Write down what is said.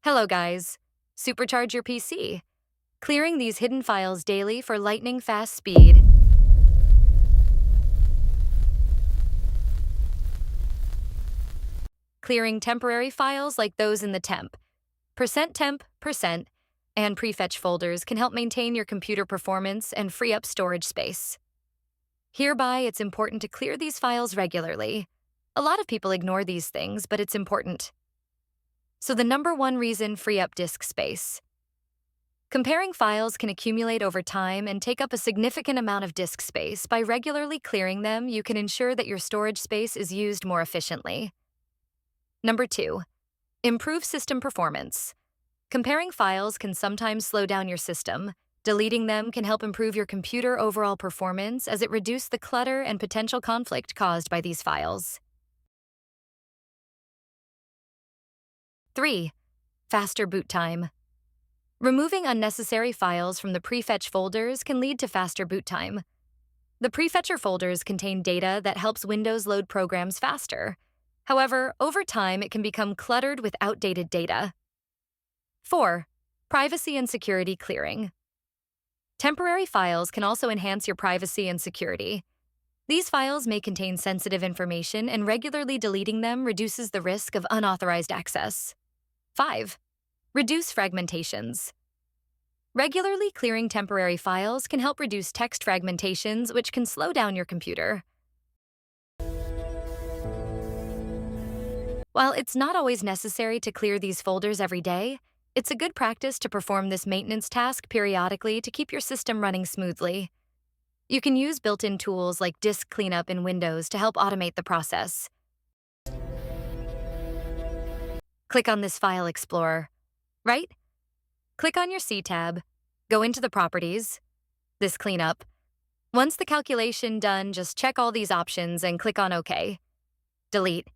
Hello, guys. Supercharge your PC. Clearing these hidden files daily for lightning fast speed. Clearing temporary files like those in the Temp, %temp, and Prefetch folders can help maintain your computer performance and free up storage space. Hereby, it's important to clear these files regularly. A lot of people ignore these things, but it's important. So the number one reason: free up disk space. Comparing files can accumulate over time and take up a significant amount of disk space. By regularly clearing them, you can ensure that your storage space is used more efficiently. Number 2, improve system performance. Comparing files can sometimes slow down your system. Deleting them can help improve your computer overall performance as it reduces the clutter and potential conflict caused by these files. 3, faster boot time. Removing unnecessary files from the Prefetch folders can lead to faster boot time. The Prefetcher folders contain data that helps Windows load programs faster. However, over time, it can become cluttered with outdated data. 4, privacy and security clearing. Temporary files can also enhance your privacy and security. These files may contain sensitive information, and regularly deleting them reduces the risk of unauthorized access. 5, reduce fragmentations. Regularly clearing temporary files can help reduce text fragmentations, which can slow down your computer. While it's not always necessary to clear these folders every day, it's a good practice to perform this maintenance task periodically to keep your system running smoothly. You can use built-in tools like Disk Cleanup in Windows to help automate the process. Click on this File Explorer. Right? Click on your C tab, go into the Properties, this Cleanup. Once the calculation done, just check all these options and click on OK. Delete.